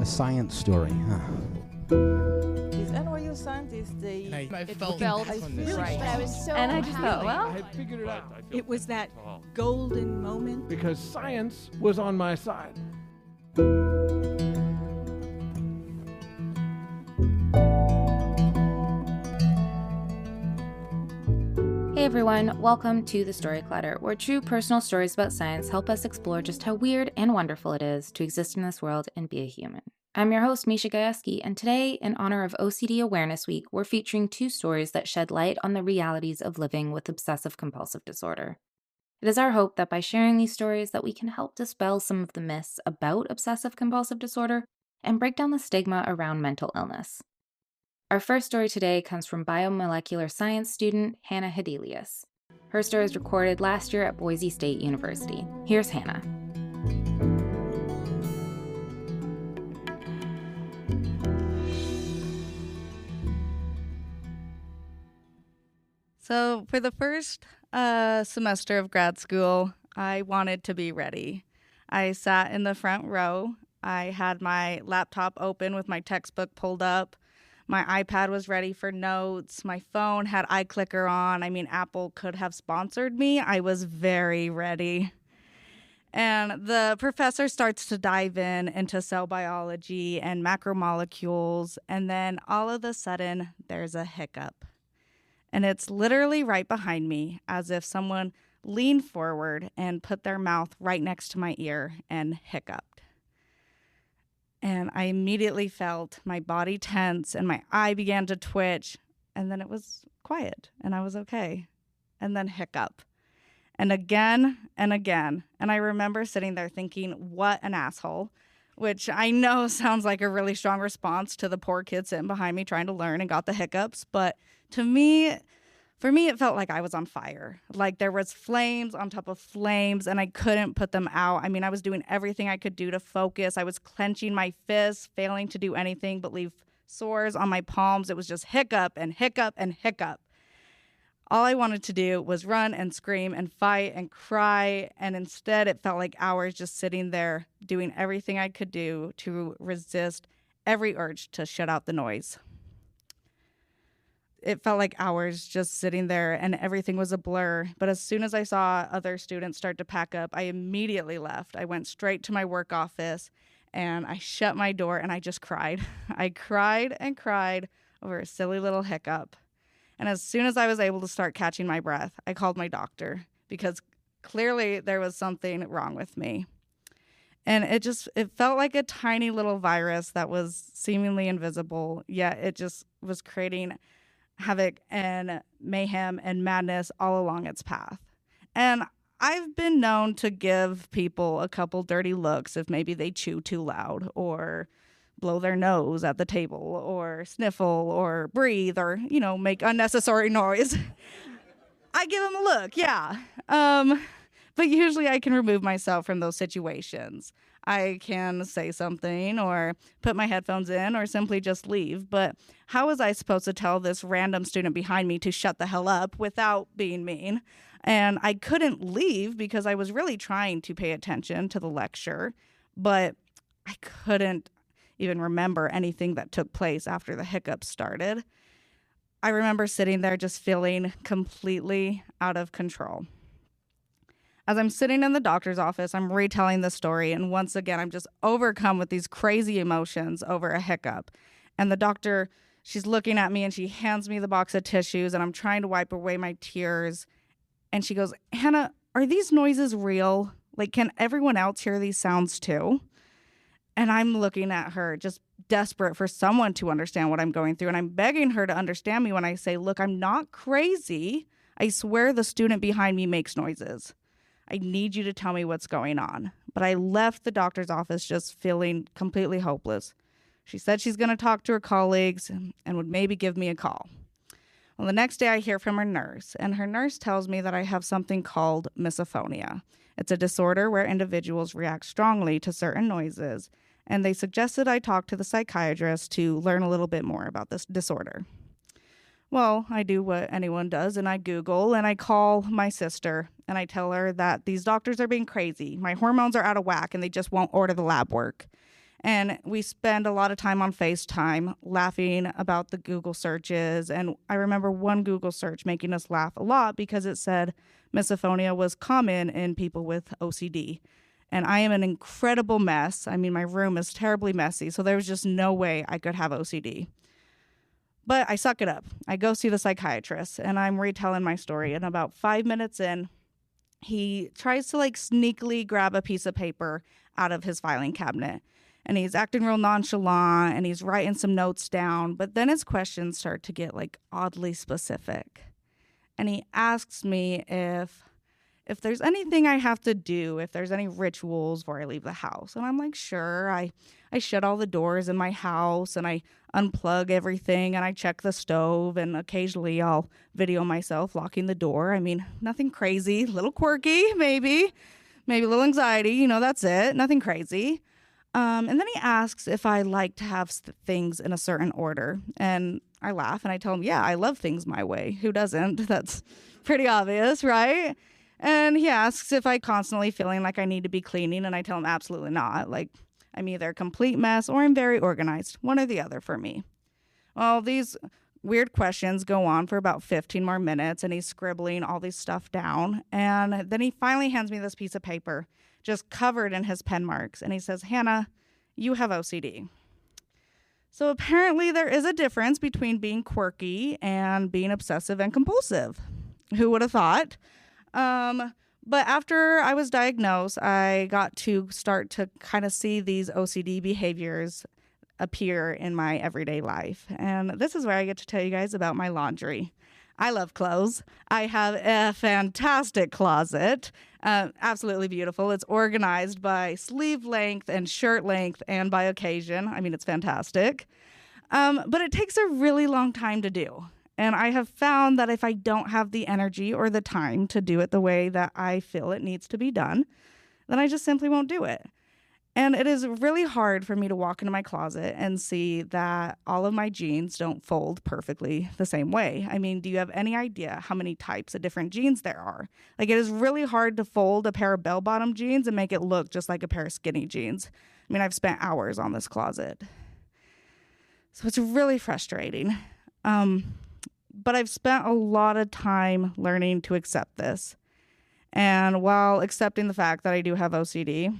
science story, huh? These NYU scientists, I felt right. But I was so And I just thought, well, I had figured it out. It was that golden moment. Because science was on my side. Hey everyone, welcome to The Story Clutter, where true personal stories about science help us explore just how weird and wonderful it is to exist in this world and be a human. I'm your host, Misha Gajewski, and today, in honor of OCD Awareness Week, we're featuring two stories that shed light on the realities of living with obsessive compulsive disorder. It is our hope that by sharing these stories that we can help dispel some of the myths about obsessive compulsive disorder and break down the stigma around mental illness. Our first story today comes from Biomolecular Science student Hannah Hedelius. Her story was recorded last year at Boise State University. Here's Hannah. So for the first semester of grad school, I wanted to be ready. I sat in the front row. I had my laptop open with my textbook pulled up. My iPad was ready for notes. My phone had iClicker on. I mean, Apple could have sponsored me. I was very ready. And the professor starts to dive into cell biology and macromolecules. And then all of a sudden, there's a hiccup. And it's literally right behind me, as if someone leaned forward and put their mouth right next to my ear and hiccuped. And I immediately felt my body tense and my eye began to twitch. And then it was quiet and I was okay. And then hiccup. And again and again. And I remember sitting there thinking, what an asshole. Which I know sounds like a really strong response to the poor kid sitting behind me trying to learn and got the hiccups. But for me, it felt like I was on fire. Like there was flames on top of flames and I couldn't put them out. I mean, I was doing everything I could do to focus. I was clenching my fists, failing to do anything but leave sores on my palms. It was just hiccup and hiccup and hiccup. All I wanted to do was run and scream and fight and cry. And instead, it felt like hours just sitting there doing everything I could do to resist every urge to shut out the noise. It felt like hours just sitting there and everything was a blur. But as soon as I saw other students start to pack up, I immediately left. I went straight to my work office and I shut my door and I just cried. I cried and cried over a silly little hiccup. And as soon as I was able to start catching my breath, I called my doctor because clearly there was something wrong with me. And it felt like a tiny little virus that was seemingly invisible, yet it just was creating havoc and mayhem and madness all along its path. And I've been known to give people a couple dirty looks if maybe they chew too loud or blow their nose at the table or sniffle or breathe or, make unnecessary noise. I give them a look, yeah. But usually I can remove myself from those situations. I can say something or put my headphones in or simply just leave. But how was I supposed to tell this random student behind me to shut the hell up without being mean? And I couldn't leave because I was really trying to pay attention to the lecture, but I couldn't even remember anything that took place after the hiccups started. I remember sitting there just feeling completely out of control. As I'm sitting in the doctor's office, I'm retelling the story, and once again, I'm just overcome with these crazy emotions over a hiccup. And the doctor, she's looking at me, and she hands me the box of tissues, and I'm trying to wipe away my tears. And she goes, Hannah, are these noises real? Like, can everyone else hear these sounds too? And I'm looking at her, just desperate for someone to understand what I'm going through. And I'm begging her to understand me when I say, look, I'm not crazy. I swear the student behind me makes noises. I need you to tell me what's going on. But I left the doctor's office just feeling completely hopeless. She said she's going to talk to her colleagues and would maybe give me a call. Well, the next day I hear from her nurse, and her nurse tells me that I have something called misophonia. It's a disorder where individuals react strongly to certain noises, and they suggested I talk to the psychiatrist to learn a little bit more about this disorder. Well, I do what anyone does, and I Google, and I call my sister, and I tell her that these doctors are being crazy. My hormones are out of whack, and they just won't order the lab work. And we spend a lot of time on FaceTime laughing about the Google searches. And I remember one Google search making us laugh a lot because it said misophonia was common in people with OCD. And I am an incredible mess. I mean, my room is terribly messy, so there was just no way I could have OCD. But I suck it up. I go see the psychiatrist, and I'm retelling my story. And about 5 minutes in, he tries to sneakily grab a piece of paper out of his filing cabinet. And he's acting real nonchalant, and he's writing some notes down. But then his questions start to get oddly specific. And he asks me if there's anything I have to do, if there's any rituals before I leave the house. And I'm like, sure. I shut all the doors in my house, and I unplug everything, and I check the stove, and occasionally I'll video myself locking the door. I mean, nothing crazy, a little quirky, maybe a little anxiety, that's it, nothing crazy. And then he asks if I like to have things in a certain order. And I laugh and I tell him, yeah, I love things my way. Who doesn't? That's pretty obvious, right? And he asks if I constantly feeling like I need to be cleaning. And I tell him absolutely not. I'm either a complete mess or I'm very organized. One or the other for me. Well, these weird questions go on for about 15 more minutes. And he's scribbling all this stuff down. And then he finally hands me this piece of paper, just covered in his pen marks. And he says, Hannah, you have OCD. So apparently there is a difference between being quirky and being obsessive and compulsive. Who would have thought? But after I was diagnosed, I got to start to kind of see these OCD behaviors appear in my everyday life. And this is where I get to tell you guys about my laundry. I love clothes. I have a fantastic closet. Absolutely beautiful. It's organized by sleeve length and shirt length and by occasion. I mean, it's fantastic. But it takes a really long time to do. And I have found that if I don't have the energy or the time to do it the way that I feel it needs to be done, then I just simply won't do it. And it is really hard for me to walk into my closet and see that all of my jeans don't fold perfectly the same way. I mean, do you have any idea how many types of different jeans there are? It is really hard to fold a pair of bell-bottom jeans and make it look just like a pair of skinny jeans. I mean, I've spent hours on this closet. So it's really frustrating. But I've spent a lot of time learning to accept this. And while accepting the fact that I do have OCD,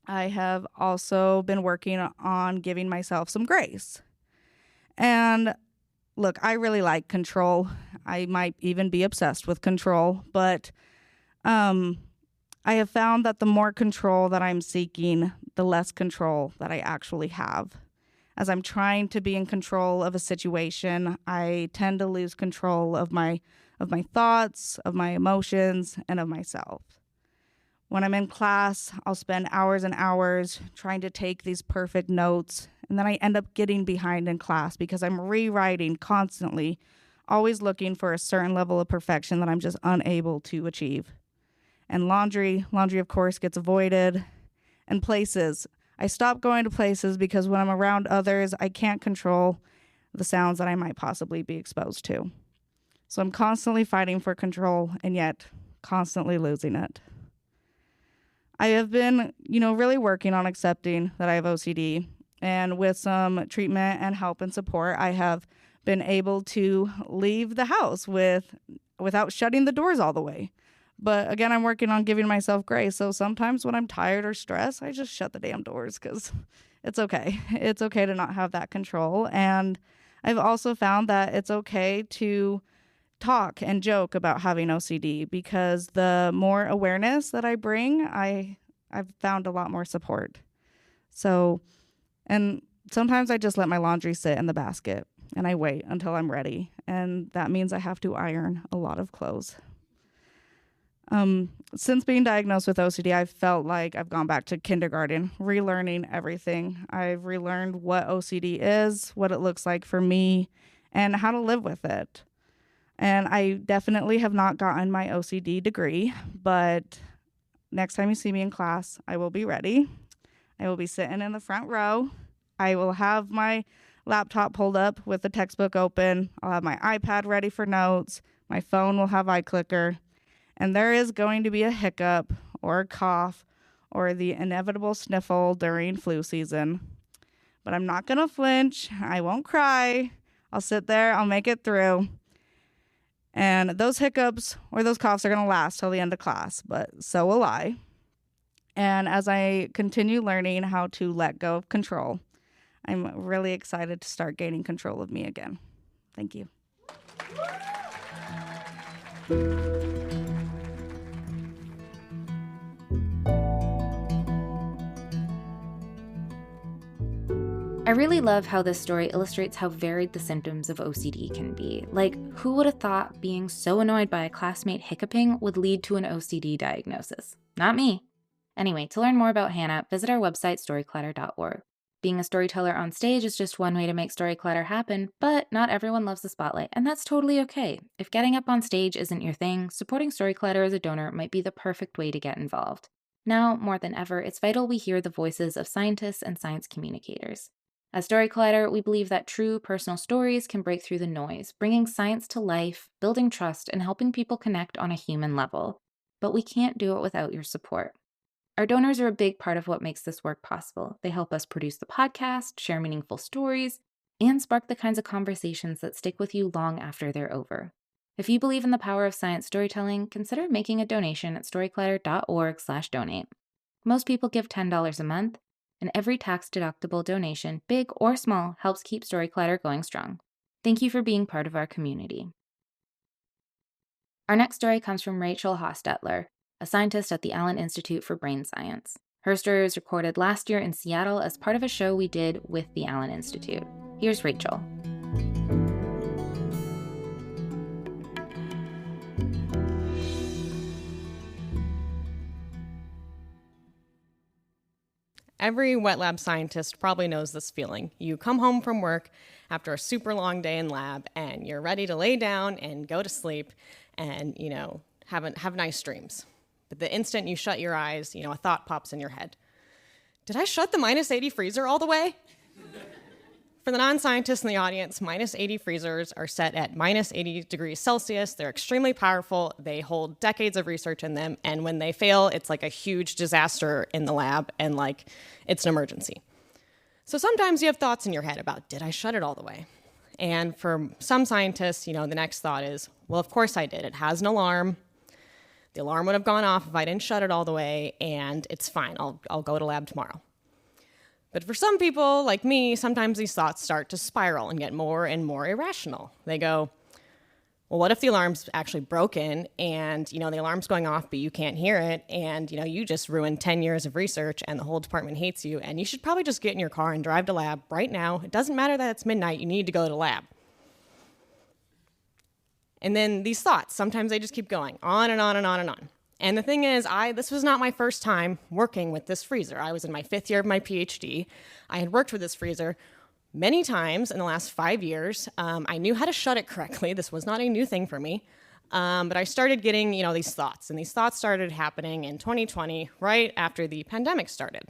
I have also been working on giving myself some grace. And look, I really like control. I might even be obsessed with control, but I have found that the more control that I'm seeking, the less control that I actually have. As I'm trying to be in control of a situation, I tend to lose control of my thoughts, of my emotions, and of myself. When I'm in class, I'll spend hours and hours trying to take these perfect notes, and then I end up getting behind in class because I'm rewriting constantly, always looking for a certain level of perfection that I'm just unable to achieve. And laundry of course gets avoided. And places, I stop going to places because when I'm around others, I can't control the sounds that I might possibly be exposed to. So I'm constantly fighting for control and yet constantly losing it. I have been, really working on accepting that I have OCD, and with some treatment and help and support, I have been able to leave the house without shutting the doors all the way. But again, I'm working on giving myself grace. So sometimes when I'm tired or stressed, I just shut the damn doors because it's okay. It's okay to not have that control. And I've also found that it's okay to talk and joke about having OCD because the more awareness that I bring, I've found a lot more support. So, and sometimes I just let my laundry sit in the basket and I wait until I'm ready. And that means I have to iron a lot of clothes. Since being diagnosed with OCD, I've felt like I've gone back to kindergarten, relearning everything. I've relearned what OCD is, what it looks like for me, and how to live with it. And I definitely have not gotten my OCD degree, but next time you see me in class, I will be ready. I will be sitting in the front row. I will have my laptop pulled up with the textbook open. I'll have my iPad ready for notes. My phone will have iClicker. And there is going to be a hiccup or a cough or the inevitable sniffle during flu season. but I'm not going to flinch. I won't cry. I'll sit there. I'll make it through. And those hiccups or those coughs are going to last till the end of class, but so will I. And as I continue learning how to let go of control, I'm really excited to start gaining control of me again. Thank you. I really love how this story illustrates how varied the symptoms of OCD can be. Like, who would have thought being so annoyed by a classmate hiccuping would lead to an OCD diagnosis? Not me. Anyway, to learn more about Hannah, visit our website, storyclatter.org. Being a storyteller on stage is just one way to make story clutter happen, but not everyone loves the spotlight, and that's totally okay. If getting up on stage isn't your thing, supporting story clutter as a donor might be the perfect way to get involved. Now, more than ever, it's vital we hear the voices of scientists and science communicators. As Story Collider, we believe that true personal stories can break through the noise, bringing science to life, building trust, and helping people connect on a human level. But we can't do it without your support. Our donors are a big part of what makes this work possible. They help us produce the podcast, share meaningful stories, and spark the kinds of conversations that stick with you long after they're over. If you believe in the power of science storytelling, consider making a donation at storyclatter.org/donate. Most people give $10 a month, and every tax-deductible donation, big or small, helps keep Story Collider going strong. Thank you for being part of our community. Our next story comes from Rachel Hostetler, a scientist at the Allen Institute for Brain Science. Her story was recorded last year in Seattle as part of a show we did with the Allen Institute. Here's Rachel. Every wet lab scientist probably knows this feeling. You come home from work after a super long day in lab and you're ready to lay down and go to sleep and, have nice dreams. But the instant you shut your eyes, a thought pops in your head. Did I shut the -80 freezer all the way? For the non-scientists in the audience, -80 freezers are set at -80 degrees Celsius. They're extremely powerful. They hold decades of research in them. And when they fail, it's like a huge disaster in the lab and it's an emergency. So sometimes you have thoughts in your head about, did I shut it all the way? And for some scientists, the next thought is, well, of course I did. It has an alarm. The alarm would have gone off if I didn't shut it all the way, and it's fine. I'll go to lab tomorrow. But for some people, like me, sometimes these thoughts start to spiral and get more and more irrational. They go, well, what if the alarm's actually broken and, the alarm's going off, but you can't hear it, and, you just ruined 10 years of research and the whole department hates you, and you should probably just get in your car and drive to lab right now. It doesn't matter that it's midnight. You need to go to lab. And then these thoughts, sometimes they just keep going on and on and on and on. And the thing is, this was not my first time working with this freezer. I was in my 5th year of my PhD. I had worked with this freezer many times in the last 5 years. I knew how to shut it correctly. This was not a new thing for me. But I started getting, these thoughts. And these thoughts started happening in 2020, right after the pandemic started.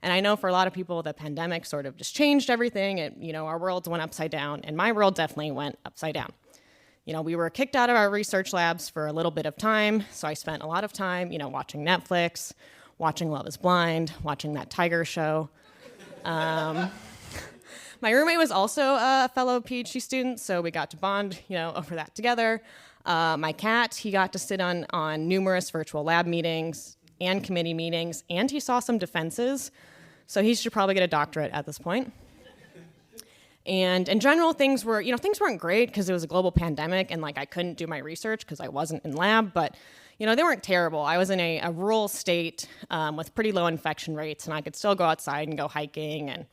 And I know for a lot of people, the pandemic sort of just changed everything. Our worlds went upside down. And my world definitely went upside down. We were kicked out of our research labs for a little bit of time, so I spent a lot of time, watching Netflix, watching Love is Blind, watching that Tiger show. My roommate was also a fellow PhD student, so we got to bond, over that together. My cat, he got to sit on numerous virtual lab meetings and committee meetings, and he saw some defenses, so he should probably get a doctorate at this point. And in general, things weren't great because it was a global pandemic and I couldn't do my research because I wasn't in lab, but they weren't terrible. I was in a rural state with pretty low infection rates, and I could still go outside and go hiking, and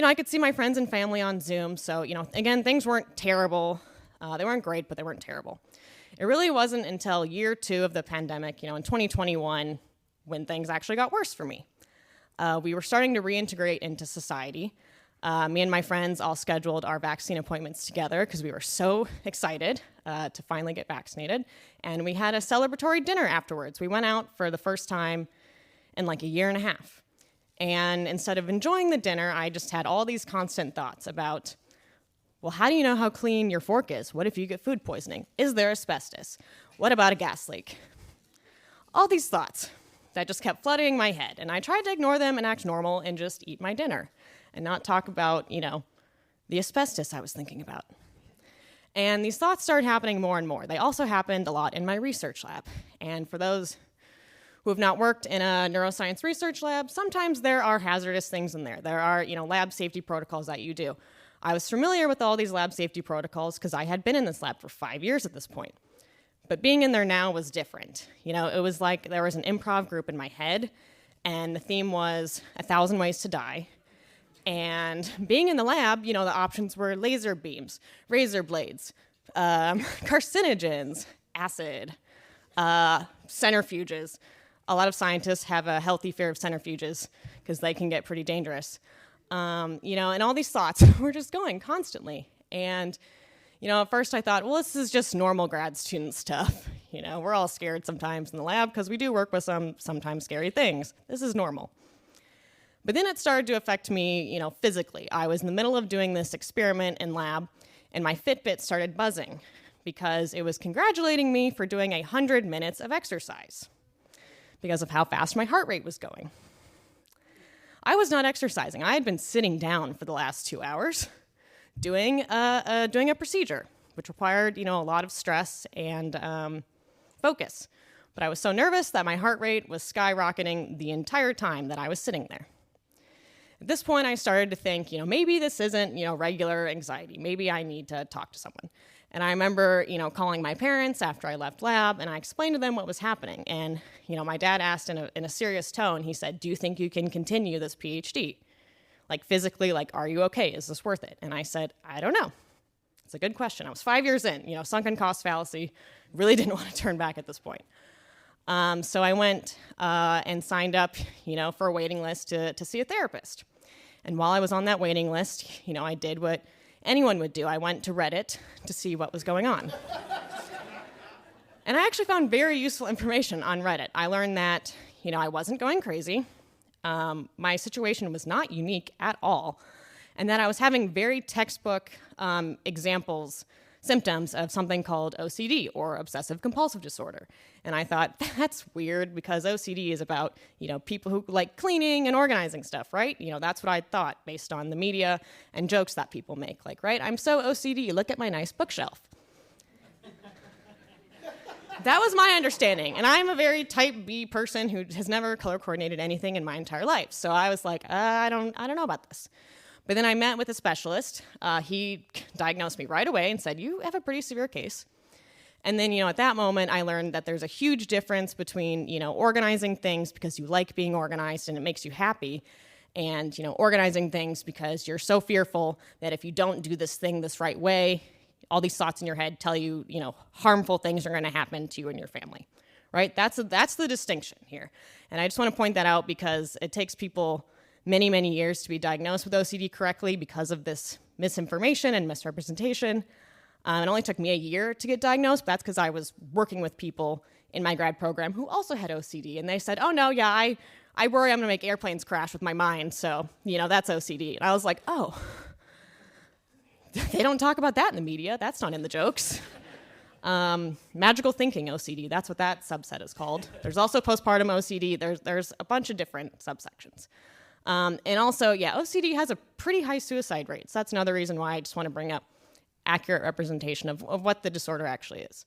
I could see my friends and family on Zoom. So again, things weren't terrible. They weren't great, but they weren't terrible. It really wasn't until year 2 of the pandemic, in 2021, when things actually got worse for me. We were starting to reintegrate into society. Me and my friends all scheduled our vaccine appointments together because we were so excited to finally get vaccinated. And we had a celebratory dinner afterwards. We went out for the first time in a year and a half. And instead of enjoying the dinner, I just had all these constant thoughts about, well, how do you know how clean your fork is? What if you get food poisoning? Is there asbestos? What about a gas leak? All these thoughts that just kept flooding my head. And I tried to ignore them and act normal and just eat my dinner. and not talk about, the asbestos I was thinking about. And these thoughts started happening more and more. They also happened a lot in my research lab. And for those who have not worked in a neuroscience research lab, sometimes there are hazardous things in there. There are, lab safety protocols that you do. I was familiar with all these lab safety protocols because I had been in this lab for 5 years at this point. But being in there now was different. It was like there was an improv group in my head, and the theme was 1,000 Ways to Die. And being in the lab, the options were laser beams, razor blades, carcinogens, acid, centrifuges. A lot of scientists have a healthy fear of centrifuges because they can get pretty dangerous. And all these thoughts were just going constantly. And, at first I thought, well, this is just normal grad student stuff. We're all scared sometimes in the lab because we do work with some sometimes scary things. This is normal. But then it started to affect me, physically. I was in the middle of doing this experiment in lab, and my Fitbit started buzzing because it was congratulating me for doing 100 minutes of exercise because of how fast my heart rate was going. I was not exercising. I had been sitting down for the last 2 hours doing a procedure, which required, a lot of stress and focus. But I was so nervous that my heart rate was skyrocketing the entire time that I was sitting there. At this point, I started to think, maybe this isn't, regular anxiety. Maybe I need to talk to someone. And I remember, calling my parents after I left lab, and I explained to them what was happening. And, my dad asked in a serious tone, he said, do you think you can continue this PhD? Like physically, are you okay? Is this worth it? And I said, I don't know. It's a good question. I was 5 years in, sunken cost fallacy. Really didn't want to turn back at this point. So I went and signed up, for a waiting list to see a therapist. And while I was on that waiting list, I did what anyone would do. I went to Reddit to see what was going on. And I actually found very useful information on Reddit. I learned that, I wasn't going crazy. My situation was not unique at all. And that I was having very textbook symptoms of something called OCD, or obsessive compulsive disorder. And I thought, that's weird because OCD is about, people who like cleaning and organizing stuff, right? That's what I thought based on the media and jokes that people make. Right? I'm so OCD, look at my nice bookshelf. That was my understanding. And I'm a very type B person who has never color coordinated anything in my entire life. So I was like, I don't know about this. But then I met with a specialist. He diagnosed me right away and said, you have a pretty severe case. And then, at that moment, I learned that there's a huge difference between, organizing things because you like being organized and it makes you happy, and, organizing things because you're so fearful that if you don't do this thing this right way, all these thoughts in your head tell you, harmful things are going to happen to you and your family, right? That's the distinction here. And I just want to point that out because it takes people many, many years to be diagnosed with OCD correctly because of this misinformation and misrepresentation. It only took me a year to get diagnosed, but that's because I was working with people in my grad program who also had OCD. And they said, oh, no, yeah, I worry I'm going to make airplanes crash with my mind, so, that's OCD. And I was like, oh, they don't talk about that in the media. That's not in the jokes. Magical thinking OCD, that's what that subset is called. There's also postpartum OCD. There's a bunch of different subsections. And also, OCD has a pretty high suicide rate. So that's another reason why I just want to bring up accurate representation of what the disorder actually is.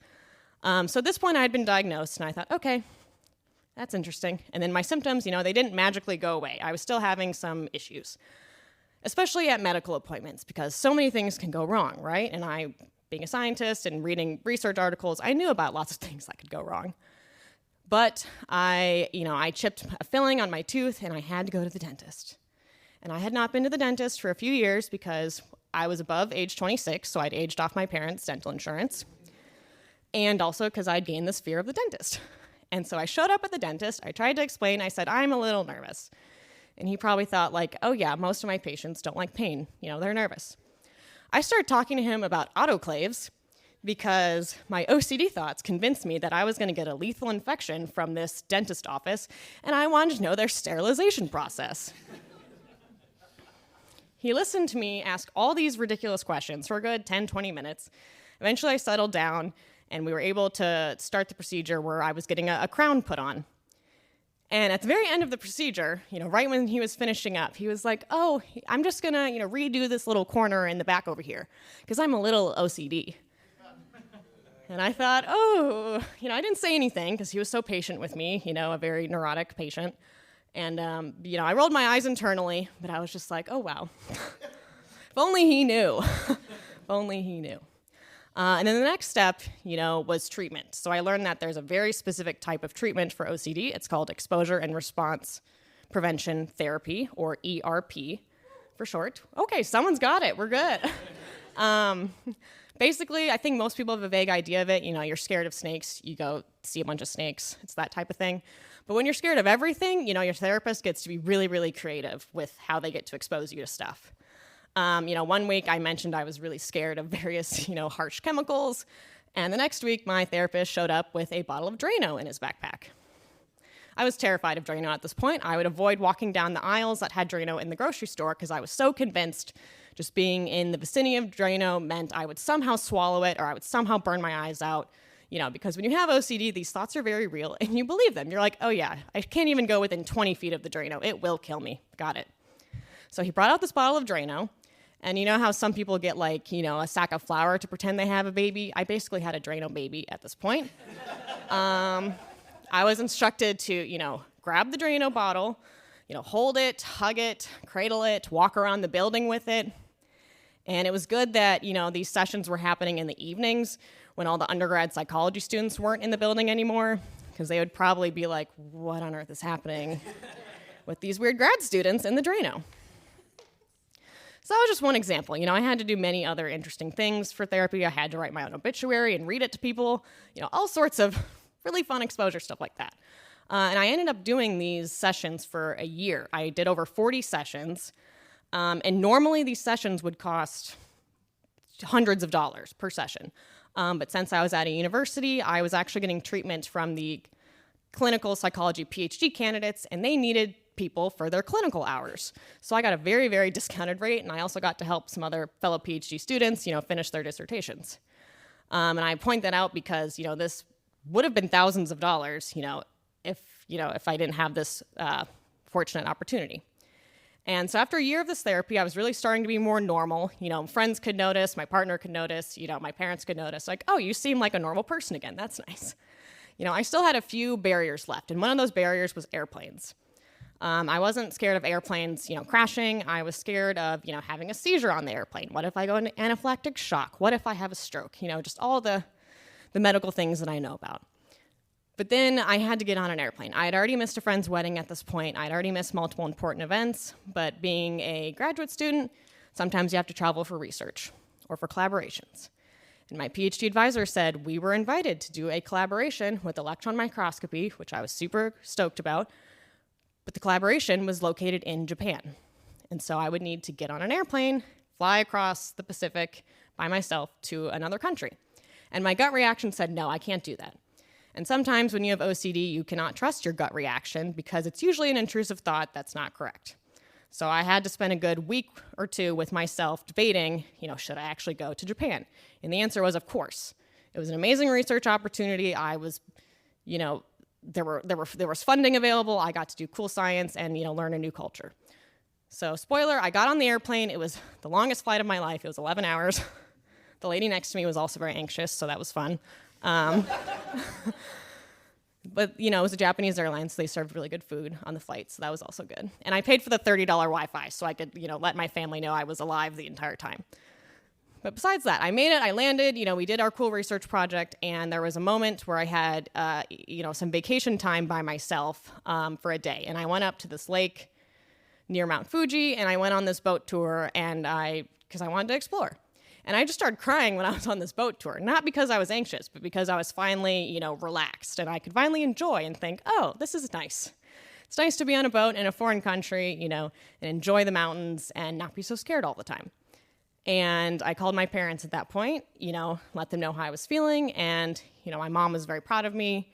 So at this point, I had been diagnosed, and I thought, okay, that's interesting. And then my symptoms, they didn't magically go away. I was still having some issues, especially at medical appointments, because so many things can go wrong, right? And I, being a scientist and reading research articles, I knew about lots of things that could go wrong. But I chipped a filling on my tooth, and I had to go to the dentist. And I had not been to the dentist for a few years because I was above age 26, so I'd aged off my parents' dental insurance, and also because I'd gained this fear of the dentist. And so I showed up at the dentist. I tried to explain. I said, I'm a little nervous. And he probably thought, oh, yeah, most of my patients don't like pain. They're nervous. I started talking to him about autoclaves because my OCD thoughts convinced me that I was going to get a lethal infection from this dentist office, and I wanted to know their sterilization process. He listened to me ask all these ridiculous questions for a good 10, 20 minutes. Eventually, I settled down, and we were able to start the procedure where I was getting a crown put on. And at the very end of the procedure, right when he was finishing up, he was like, oh, I'm just going to, redo this little corner in the back over here because I'm a little OCD. And I thought, I didn't say anything because he was so patient with me, a very neurotic patient. And, I rolled my eyes internally, but I was just like, oh, wow. If only he knew. If only he knew. And then the next step, was treatment. So I learned that there's a very specific type of treatment for OCD. It's called exposure and response prevention therapy, or ERP for short. Okay, someone's got it. We're good. Basically, I think most people have a vague idea of it. You're scared of snakes. You go see a bunch of snakes. It's that type of thing. But when you're scared of everything, your therapist gets to be really, really creative with how they get to expose you to stuff. 1 week I mentioned I was really scared of various, harsh chemicals. And the next week, my therapist showed up with a bottle of Drano in his backpack. I was terrified of Drano at this point. I would avoid walking down the aisles that had Drano in the grocery store because I was so convinced just being in the vicinity of Drano meant I would somehow swallow it or I would somehow burn my eyes out. Because when you have OCD, these thoughts are very real and you believe them. You're like, oh yeah, I can't even go within 20 feet of the Drano. It will kill me. Got it. So he brought out this bottle of Drano. And you know how some people get a sack of flour to pretend they have a baby? I basically had a Drano baby at this point. I was instructed to, grab the Drano bottle, hold it, hug it, cradle it, walk around the building with it. And it was good that, these sessions were happening in the evenings when all the undergrad psychology students weren't in the building anymore, because they would probably be like, what on earth is happening with these weird grad students in the Drano? So that was just one example. I had to do many other interesting things for therapy. I had to write my own obituary and read it to people, all sorts of really fun exposure stuff like that. And I ended up doing these sessions for a year. I did over 40 sessions. And normally these sessions would cost hundreds of dollars per session. But since I was at a university, I was actually getting treatment from the clinical psychology PhD candidates, and they needed people for their clinical hours. So I got a very, very discounted rate, and I also got to help some other fellow PhD students, finish their dissertations. And I point that out because, this would have been thousands of dollars, if I didn't have this fortunate opportunity. And so after a year of this therapy, I was really starting to be more normal. Friends could notice, my partner could notice, my parents could notice, like, oh, you seem like a normal person again. That's nice. I still had a few barriers left, and one of those barriers was airplanes. I wasn't scared of airplanes, crashing. I was scared of, having a seizure on the airplane. What if I go into anaphylactic shock? What if I have a stroke? Just all the medical things that I know about. But then I had to get on an airplane. I had already missed a friend's wedding at this point. I'd already missed multiple important events. But being a graduate student, sometimes you have to travel for research or for collaborations. And my PhD advisor said we were invited to do a collaboration with electron microscopy, which I was super stoked about. But the collaboration was located in Japan. And so I would need to get on an airplane, fly across the Pacific by myself to another country. And my gut reaction said, no, I can't do that. And sometimes when you have OCD, you cannot trust your gut reaction because it's usually an intrusive thought that's not correct. So I had to spend a good week or two with myself debating, should I actually go to Japan? And the answer was, of course. It was an amazing research opportunity. I was, there was funding available. I got to do cool science and, learn a new culture. So spoiler, I got on the airplane. It was the longest flight of my life. It was 11 hours. The lady next to me was also very anxious, so that was fun. But, it was a Japanese airline, so they served really good food on the flight, so that was also good. And I paid for the $30 Wi-Fi, so I could, let my family know I was alive the entire time. But besides that, I made it, I landed, we did our cool research project, and there was a moment where I had, some vacation time by myself for a day. And I went up to this lake near Mount Fuji, and I went on this boat tour, because I wanted to explore. And I just started crying when I was on this boat tour, not because I was anxious, but because I was finally, relaxed, and I could finally enjoy and think, oh, this is nice. It's nice to be on a boat in a foreign country, and enjoy the mountains and not be so scared all the time. And I called my parents at that point, let them know how I was feeling. And, my mom was very proud of me.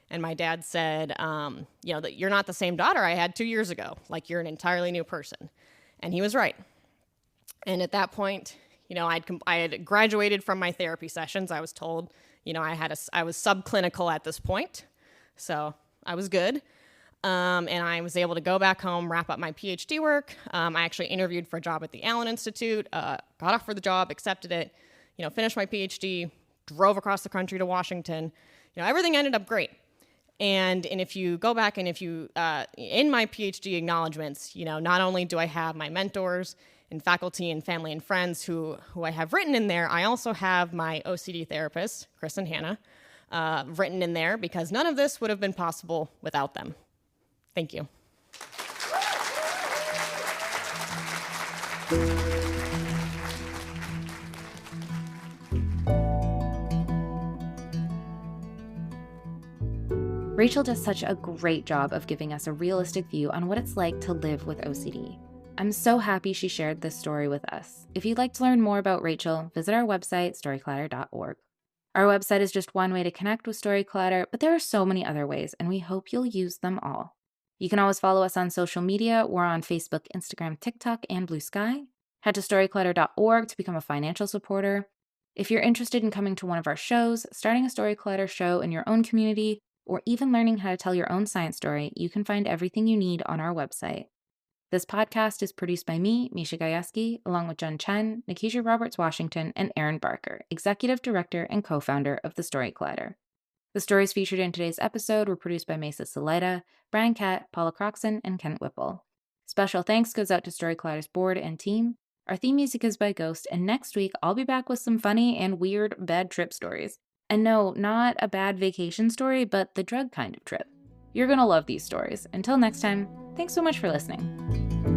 And my dad said, that you're not the same daughter I had 2 years ago. Like, you're an entirely new person. And he was right. And at that point, I had graduated from my therapy sessions. I was told, I was subclinical at this point. So I was good. And I was able to go back home, wrap up my PhD work. I actually interviewed for a job at the Allen Institute, got offered the job, accepted it, finished my PhD, drove across the country to Washington. Everything ended up great. And if you go back and if you, in my PhD acknowledgments, not only do I have my mentors and faculty and family and friends who I have written in there, I also have my OCD therapists, Chris and Hannah, written in there because none of this would have been possible without them. Thank you. Rachel does such a great job of giving us a realistic view on what it's like to live with OCD. I'm so happy she shared this story with us. If you'd like to learn more about Rachel, visit our website, storyclatter.org. Our website is just one way to connect with Storyclatter, but there are so many other ways, and we hope you'll use them all. You can always follow us on social media. We're on Facebook, Instagram, TikTok, and Blue Sky. Head to storyclatter.org to become a financial supporter. If you're interested in coming to one of our shows, starting a Storyclatter show in your own community, or even learning how to tell your own science story, you can find everything you need on our website. This podcast is produced by me, Misha Gajewski, along with Jen Chen, Nikisha Roberts-Washington, and Aaron Barker, Executive Director and Co-founder of The Storyclatter. The stories featured in today's episode were produced by Mesa Salida, Brian Catt, Paula Croxon, and Kent Whipple. Special thanks goes out to Storyclatter's board and team. Our theme music is by Ghost, and next week I'll be back with some funny and weird bad trip stories. And no, not a bad vacation story, but the drug kind of trip. You're gonna love these stories. Until next time, thanks so much for listening.